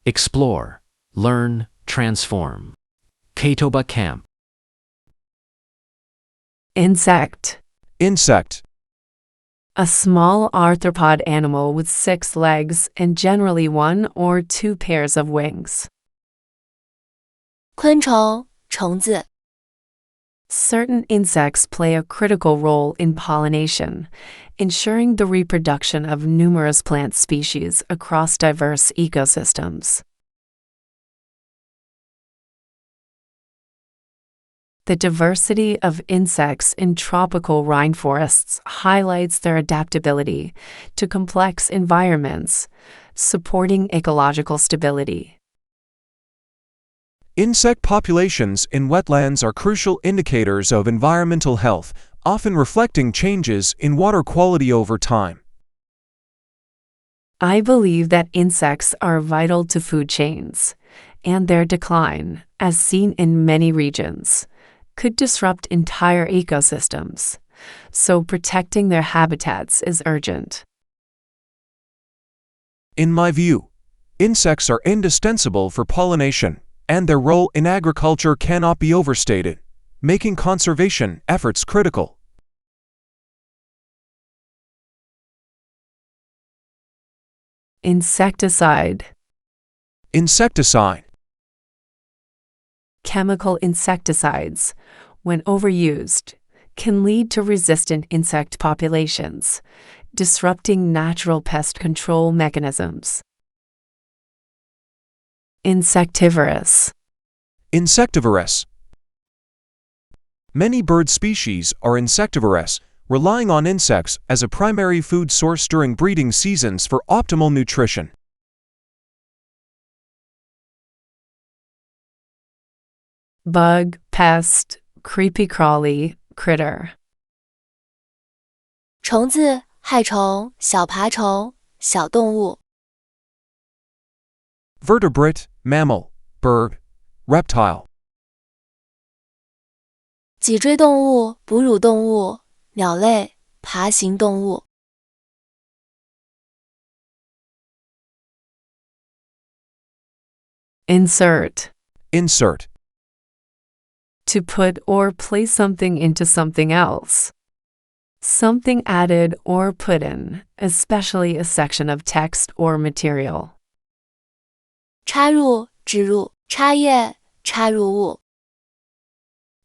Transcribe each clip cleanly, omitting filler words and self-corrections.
explore, learn, transform. Kotoba camp. Insect. Insect. A small arthropod animal with 6 legs and generally 1 or 2 pairs of wings. 昆虫，虫子。Certain insects play a critical role in pollination, ensuring the reproduction of numerous plant species across diverse ecosystems. The diversity of insects in tropical rainforests highlights their adaptability to complex environments, supporting ecological stability. Insect populations in wetlands are crucial indicators of environmental health, often reflecting changes in water quality over time. I believe that insects are vital to food chains, and their decline, as seen in many regions, could disrupt entire ecosystems, so protecting their habitats is urgent. In my view, insects are indispensable for pollination, and their role in agriculture cannot be overstated, making conservation efforts critical. Insecticide. Insecticide. Chemical insecticides, when overused, can lead to resistant insect populations, disrupting natural pest control mechanisms. Insectivorous. Insectivorous. Many bird species are insectivorous, relying on insects as a primary food source during breeding seasons for optimal nutrition. Bug, pest, creepy crawly, critter. 虫子、害虫、小爬虫、小动物。Vertebrate, mammal, bird, reptile. 脊椎动物、哺乳动物、鸟类、爬行动物。Insert. Insert. To put or place something into something else. Something added or put in, especially a section of text or material. 插入、植入、插页、插入物。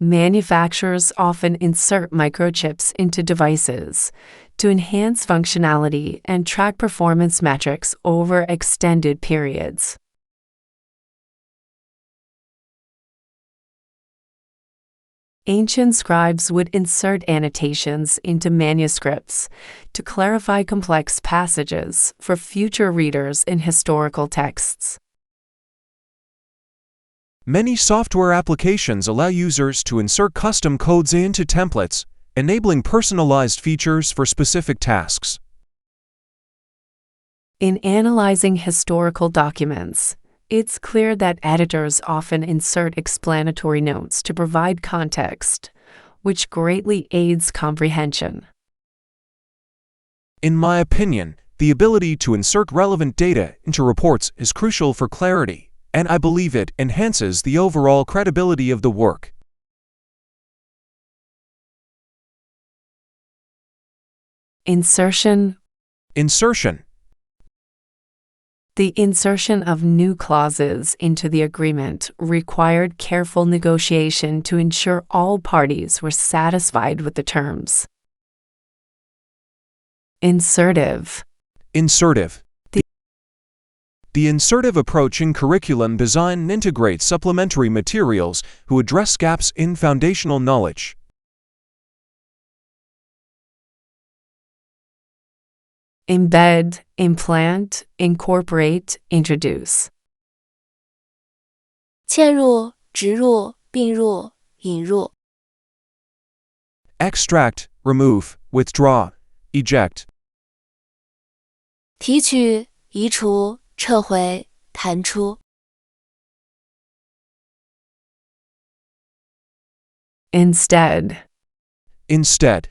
Manufacturers often insert microchips into devices to enhance functionality and track performance metrics over extended periods. Ancient scribes would insert annotations into manuscripts to clarify complex passages for future readers in historical texts. Many software applications allow users to insert custom codes into templates, enabling personalized features for specific tasks. In analyzing historical documents, it's clear that editors often insert explanatory notes to provide context, which greatly aids comprehension. In my opinion, the ability to insert relevant data into reports is crucial for clarity, and I believe it enhances the overall credibility of the work. Insertion. Insertion. The insertion of new clauses into the agreement required careful negotiation to ensure all parties were satisfied with the terms. Insertive. Insertive. The insertive approach in curriculum design integrates supplementary materials who address gaps in foundational knowledge. Embed, implant, incorporate, introduce. 嵌入、植入、并入、引入。Extract, remove, withdraw, eject. 提取、移除、撤回、弹出。Instead. Instead.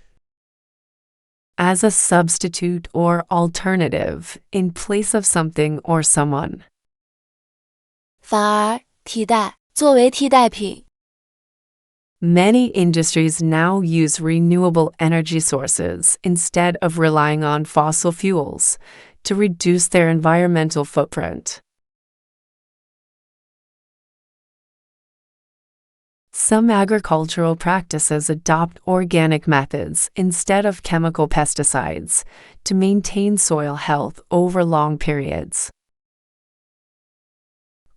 As a substitute or alternative in place of something or someone. 反而替代作为替代品。Many industries now use renewable energy sources instead of relying on fossil fuels to reduce their environmental footprint. Some agricultural practices adopt organic methods instead of chemical pesticides to maintain soil health over long periods.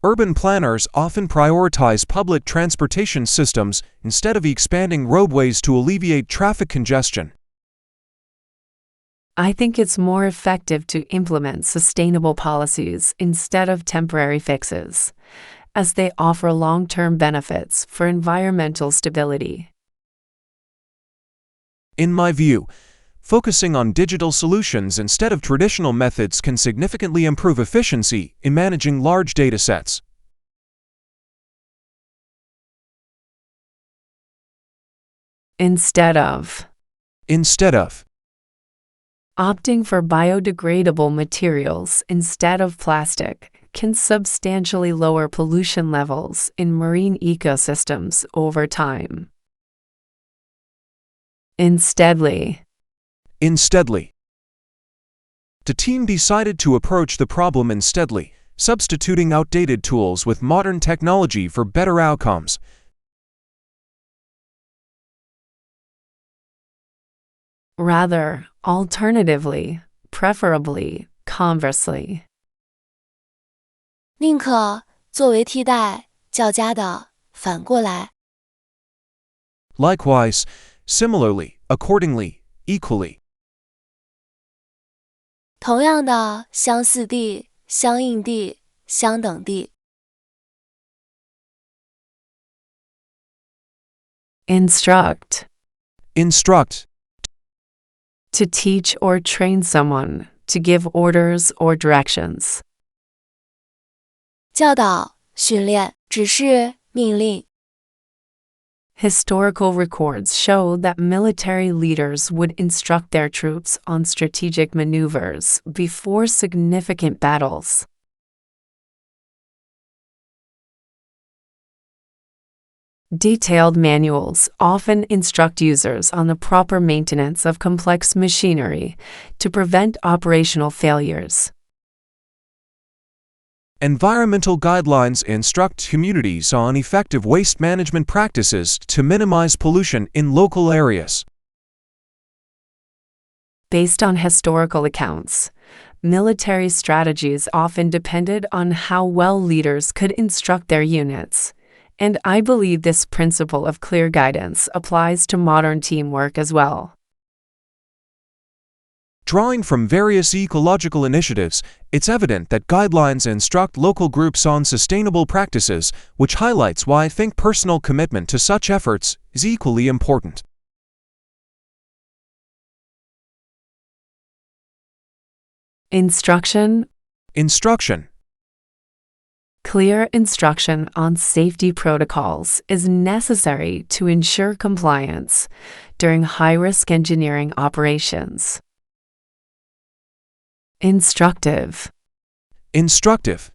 Urban planners often prioritize public transportation systems instead of expanding roadways to alleviate traffic congestion. I think it's more effective to implement sustainable policies instead of temporary fixes, as they offer long-term benefits for environmental stability. In my view, focusing on digital solutions instead of traditional methods can significantly improve efficiency in managing large data sets. Instead of opting for biodegradable materials instead of plastic can substantially lower pollution levels in marine ecosystems over time. Insteadly, the team decided to approach the problem insteadly, substituting outdated tools with modern technology for better outcomes. Rather, alternatively, preferably, conversely. 宁可作为替代，较佳的反过来。Likewise, similarly, accordingly, equally. 同样的，相似地、相应地、相等地。Instruct. To teach or train someone, to give orders or directions. 教导、训练、指示、命令。Historical records show that military leaders would instruct their troops on strategic maneuvers before significant battles. Detailed manuals often instruct users on the proper maintenance of complex machinery to prevent operational failures. Environmental guidelines instruct communities on effective waste management practices to minimize pollution in local areas. Based on historical accounts, military strategies often depended on how well leaders could instruct their units, and I believe this principle of clear guidance applies to modern teamwork as well. Drawing from various ecological initiatives, it's evident that guidelines instruct local groups on sustainable practices, which highlights why I think personal commitment to such efforts is equally important. Instruction. Clear instruction on safety protocols is necessary to ensure compliance during high-risk engineering operations. Instructive. The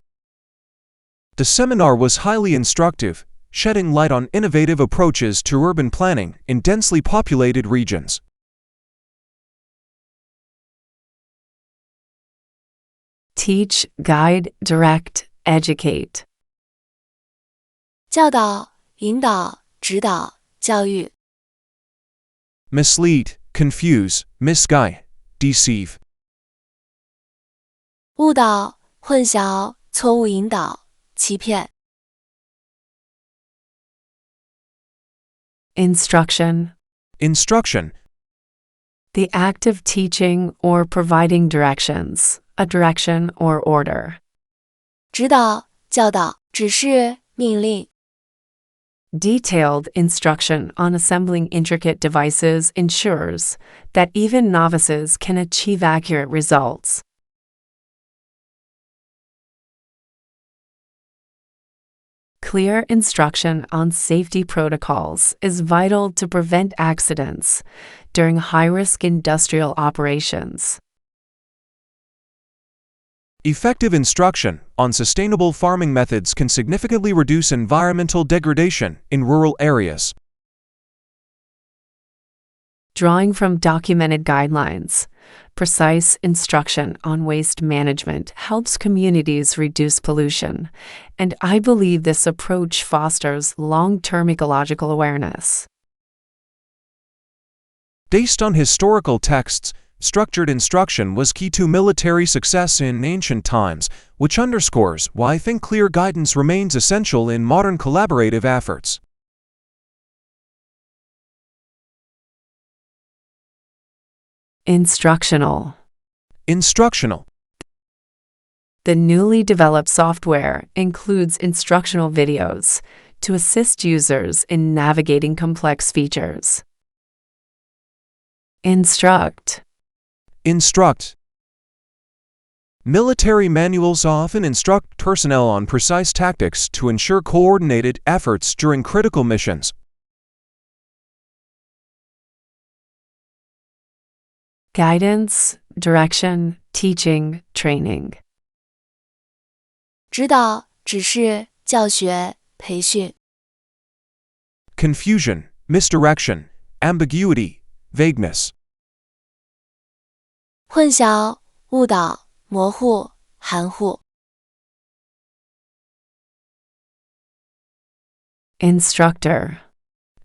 seminar was highly instructive, shedding light on innovative approaches to urban planning in densely populated regions. Teach, guide, direct, educate. 教导、引导、指导、教育。Mislead, confuse, misguide, deceive. 误导、混淆、错误引导、欺骗。Instruction. The act of teaching or providing directions, a direction or order. 指导、教导、指示、命令。Detailed instruction on assembling intricate devices ensures that even novices can achieve accurate results. Clear instruction on safety protocols is vital to prevent accidents during high-risk industrial operations. Effective instruction on sustainable farming methods can significantly reduce environmental degradation in rural areas. Drawing from documented guidelines, precise instruction on waste management helps communities reduce pollution, and I believe this approach fosters long-term ecological awareness. Based on historical texts, structured instruction was key to military success in ancient times, which underscores why I think clear guidance remains essential in modern collaborative efforts. Instructional. Instructional. The newly developed software includes instructional videos to assist users in navigating complex features. Instruct. Instruct. Military manuals often instruct personnel on precise tactics to ensure coordinated efforts during critical missions. Guidance, direction, teaching, training. 指导、指示、教学、培训。Confusion, misdirection, ambiguity, vagueness. 混淆、误导、模糊、含糊。Instructor.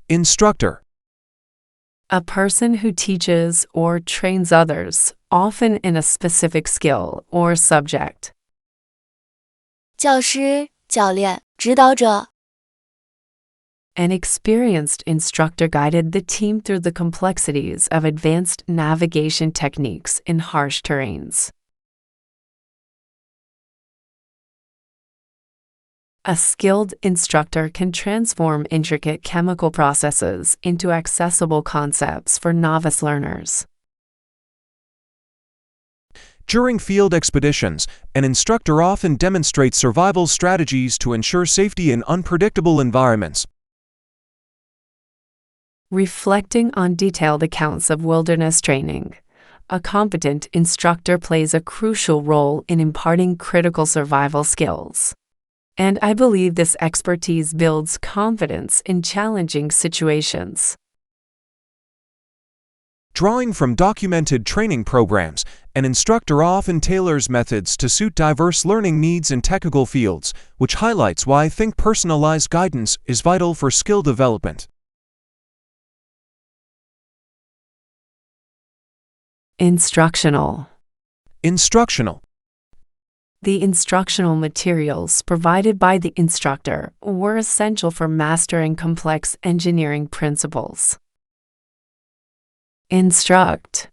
Instructor. A person who teaches or trains others, often in a specific skill or subject. 教师、教练、指导者。An experienced instructor guided the team through the complexities of advanced navigation techniques in harsh terrains. A skilled instructor can transform intricate chemical processes into accessible concepts for novice learners. During field expeditions, an instructor often demonstrates survival strategies to ensure safety in unpredictable environments. Reflecting on detailed accounts of wilderness training, a competent instructor plays a crucial role in imparting critical survival skills. And I believe this expertise builds confidence in challenging situations. Drawing from documented training programs, an instructor often tailors methods to suit diverse learning needs in technical fields, which highlights why I think personalized guidance is vital for skill development. Instructional. Instructional. The instructional materials provided by the instructor were essential for mastering complex engineering principles. Instruct.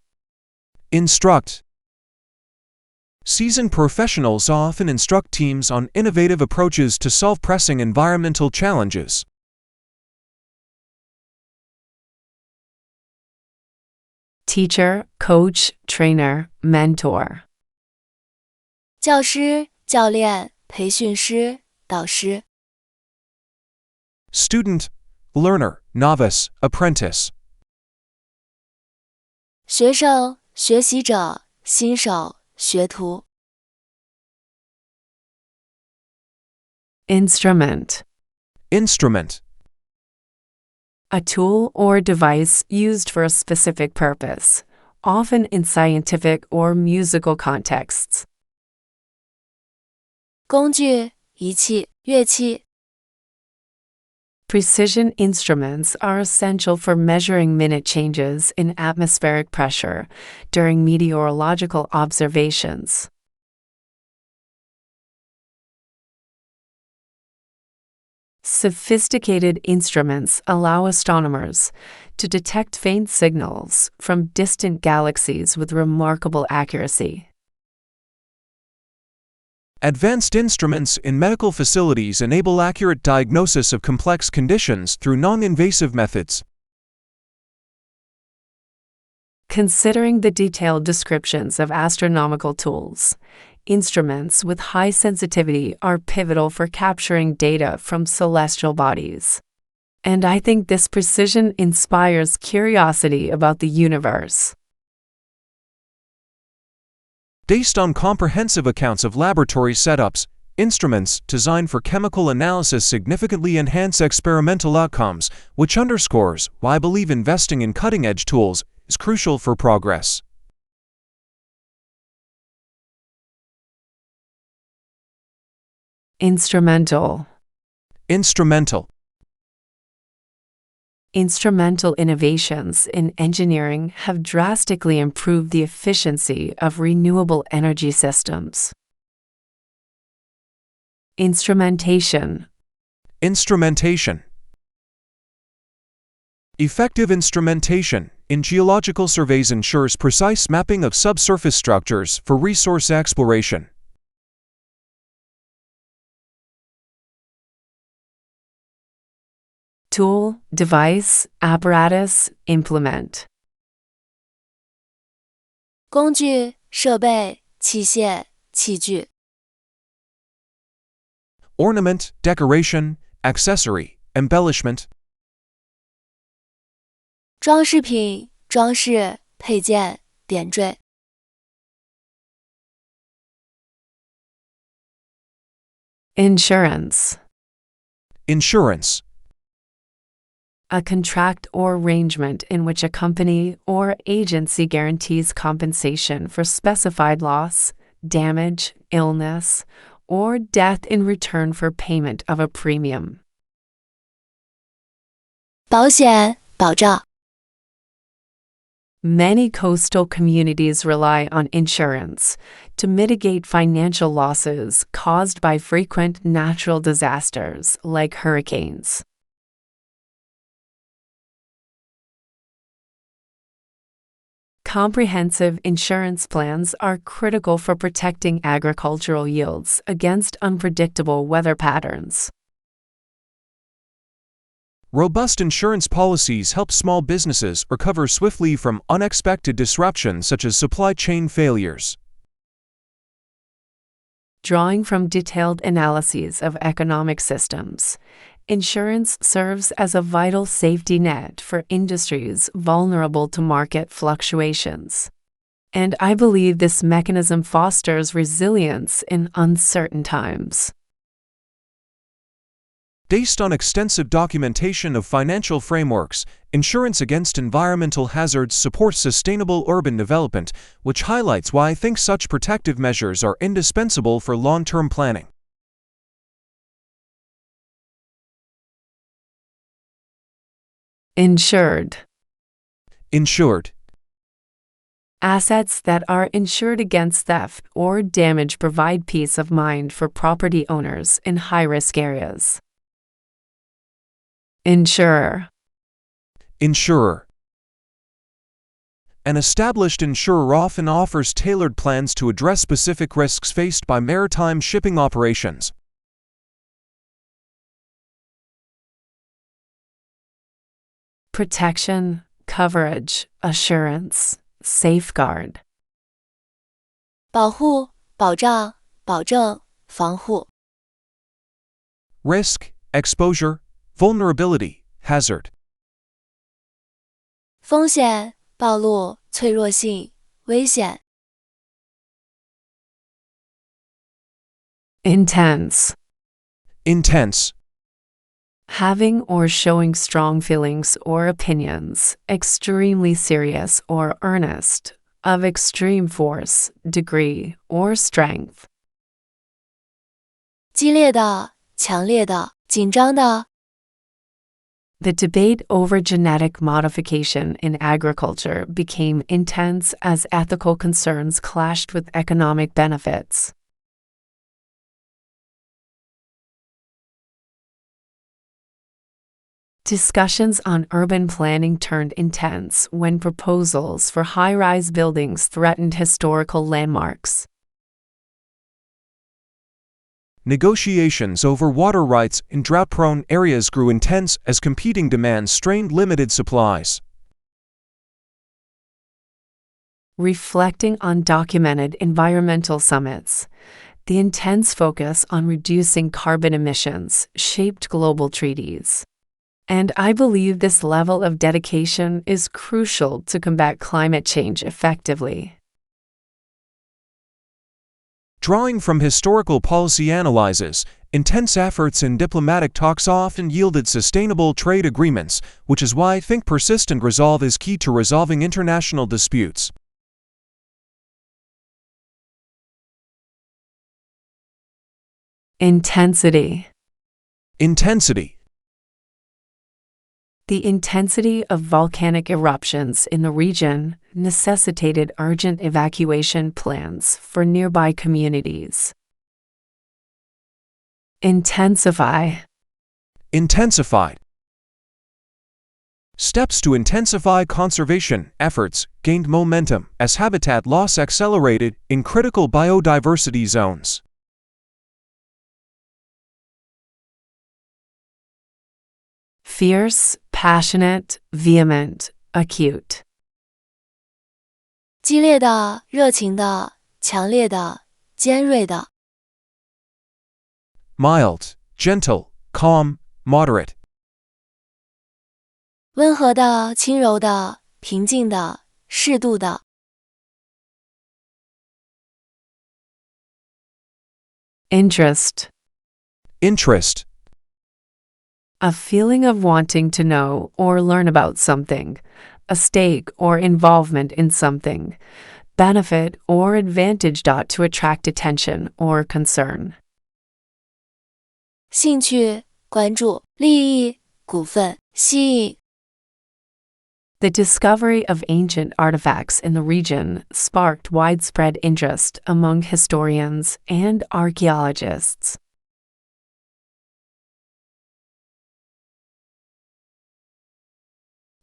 Instruct. Seasoned professionals often instruct teams on innovative approaches to solve pressing environmental challenges. Teacher, coach, trainer, mentor. 教师、教练、培训师、导师。Student, learner, novice, apprentice. 学生、学习者、新手、学徒。Instrument. Instrument. A tool or device used for a specific purpose, often in scientific or musical contexts. 工具、仪器、乐器。Precision instruments are essential for measuring minute changes in atmospheric pressure during meteorological observations. Sophisticated instruments allow astronomers to detect faint signals from distant galaxies with remarkable accuracy. Advanced instruments in medical facilities enable accurate diagnosis of complex conditions through non-invasive methods. Considering the detailed descriptions of astronomical tools, instruments with high sensitivity are pivotal for capturing data from celestial bodies. And I think this precision inspires curiosity about the universe. Based on comprehensive accounts of laboratory setups, instruments designed for chemical analysis significantly enhance experimental outcomes, which underscores why I believe investing in cutting-edge tools is crucial for progress. Instrumental. Instrumental. Instrumental innovations in engineering have drastically improved the efficiency of renewable energy systems. Instrumentation. Instrumentation. Effective instrumentation in geological surveys ensures precise mapping of subsurface structures for resource exploration. Tool, device, apparatus, implement. 工具、设备、器械、器具。Ornament, decoration, accessory, embellishment. 装饰品、装饰、配件、点缀。Insurance. Insurance. A contract or arrangement in which a company or agency guarantees compensation for specified loss, damage, illness, or death in return for payment of a premium. 保险、保障。Many coastal communities rely on insurance to mitigate financial losses caused by frequent natural disasters like hurricanes. Comprehensive insurance plans are critical for protecting agricultural yields against unpredictable weather patterns. Robust insurance policies help small businesses recover swiftly from unexpected disruptions such as supply chain failures. Drawing from detailed analyses of economic systems, insurance serves as a vital safety net for industries vulnerable to market fluctuations. And I believe this mechanism fosters resilience in uncertain times. Based on extensive documentation of financial frameworks, insurance against environmental hazards supports sustainable urban development, which highlights why I think such protective measures are indispensable for long-term planning. Insured. Insured. Assets that are insured against theft or damage provide peace of mind for property owners in high-risk areas. Insurer. Insurer. An established insurer often offers tailored plans to address specific risks faced by maritime shipping operations. Protection, coverage, assurance, safeguard. 保护、保障、保证、防护。Risk, exposure, vulnerability, hazard. 风险、暴露、脆弱性、危险。Intense. Intense. Having or showing strong feelings or opinions, extremely serious or earnest, of extreme force, degree, or strength. 激烈的、强烈的、紧张的。The debate over genetic modification in agriculture became intense as ethical concerns clashed with economic benefits. Discussions on urban planning turned intense when proposals for high-rise buildings threatened historical landmarks. Negotiations over water rights in drought-prone areas grew intense as competing demands strained limited supplies. Reflecting on documented environmental summits, the intense focus on reducing carbon emissions shaped global treaties. And I believe this level of dedication is crucial to combat climate change effectively. Drawing from historical policy analyses, intense efforts in diplomatic talks often yielded sustainable trade agreements, which is why I think persistent resolve is key to resolving international disputes. Intensity. Intensity. The intensity of volcanic eruptions in the region necessitated urgent evacuation plans for nearby communities. Intensify. Intensified. Steps to intensify conservation efforts gained momentum as habitat loss accelerated in critical biodiversity zones. Fierce, passionate, vehement, acute. 激烈的、热情的、强烈的、尖锐的。Mild, gentle, calm, moderate. 温和的、轻柔的、平静的、适度的。Interest. Interest. A feeling of wanting to know or learn about something, a stake or involvement in something, benefit or advantage to attract attention or concern. 兴趣、关注、利益、股份、吸引。The discovery of ancient artifacts in the region sparked widespread interest among historians and archaeologists.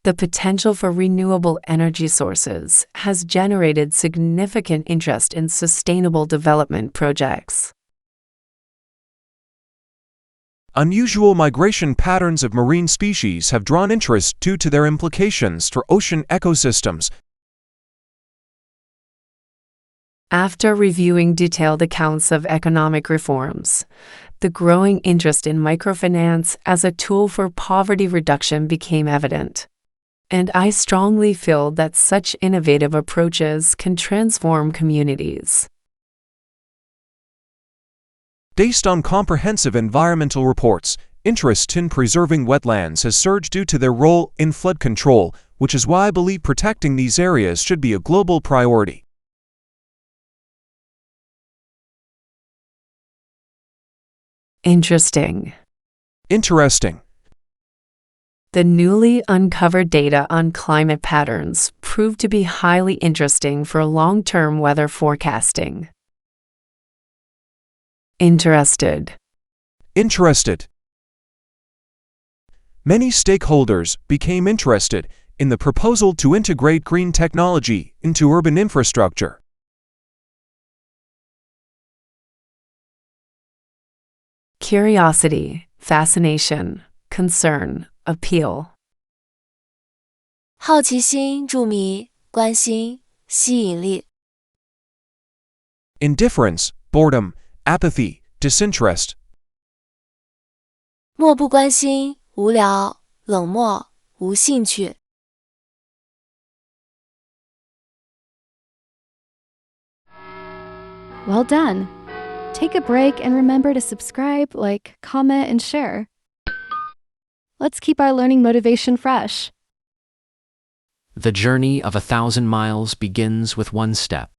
The potential for renewable energy sources has generated significant interest in sustainable development projects. Unusual migration patterns of marine species have drawn interest due to their implications for ocean ecosystems. After reviewing detailed accounts of economic reforms, the growing interest in microfinance as a tool for poverty reduction became evident. And I strongly feel that such innovative approaches can transform communities. Based on comprehensive environmental reports, interest in preserving wetlands has surged due to their role in flood control, which is why I believe protecting these areas should be a global priority. Interesting. Interesting. The newly uncovered data on climate patterns proved to be highly interesting for long-term weather forecasting. Interested. Interested. Many stakeholders became interested in the proposal to integrate green technology into urban infrastructure. Curiosity, fascination, concern, appeal. 好奇心、注迷、关心、吸引力。Indifference, boredom, apathy, disinterest. 漠不关心、无聊、冷漠、无兴趣。Well done! Take a break and remember to subscribe, like, comment, and share. Let's keep our learning motivation fresh. The journey of 1,000 miles begins with one step.